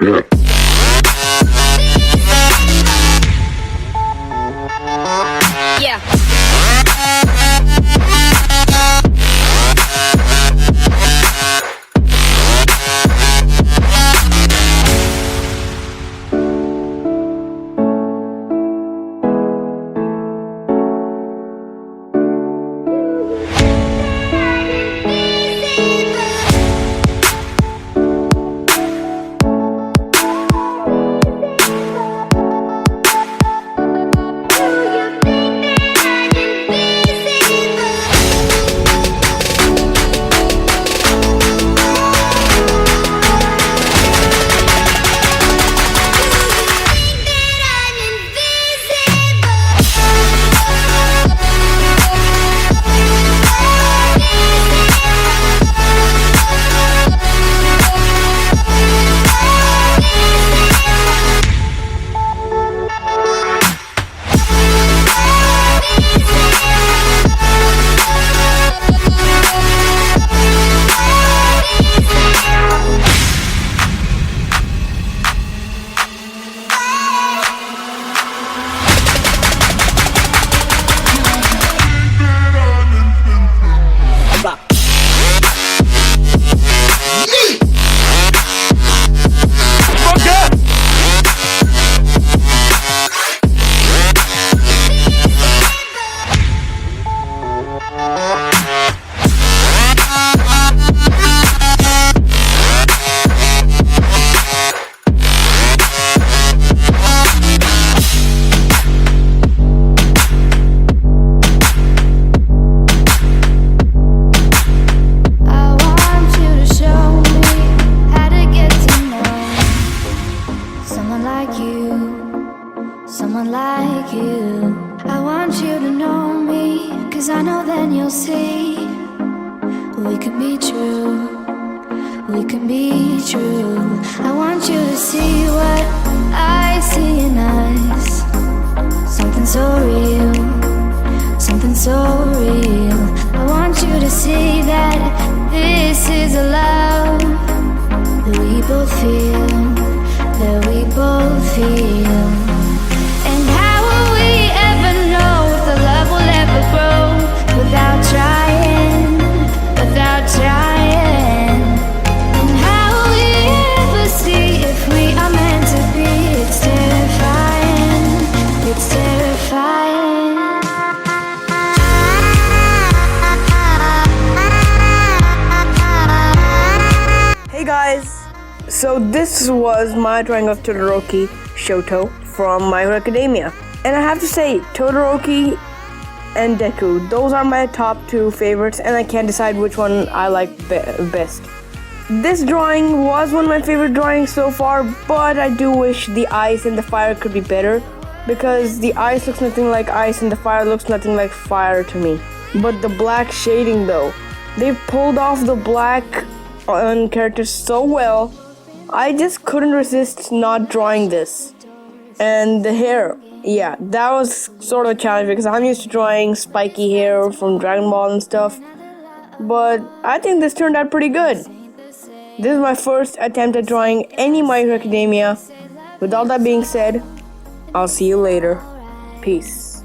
Yeah. Someone like you. I want you to know me, 'cause I know then you'll see we can be true, we can be true. I want you to see what I see in us. Something so real, something so real. I want you to see that this is a love that we both feel, that we both feel. And how will we ever know if the love will ever grow without trying, without trying? And how will we ever see if we are meant to be? It's terrifying, it's terrifying. Hey guys, so this was my drawing of Todoroki, Shoto, from My Hero Academia. And I have to say, Todoroki and Deku, those are my top two favorites, and I can't decide which one I like best. This drawing was one of my favorite drawings so far, but I do wish the ice and the fire could be better, because the ice looks nothing like ice and the fire looks nothing like fire to me. But the black shading though, they pulled off the black on characters so well, I just couldn't resist not drawing this. And the hair, yeah, that was sort of a challenge because I'm used to drawing spiky hair from Dragon Ball and stuff, but I think this turned out pretty good. This is my first attempt at drawing any My Hero Academia. With all that being said, I'll see you later. Peace.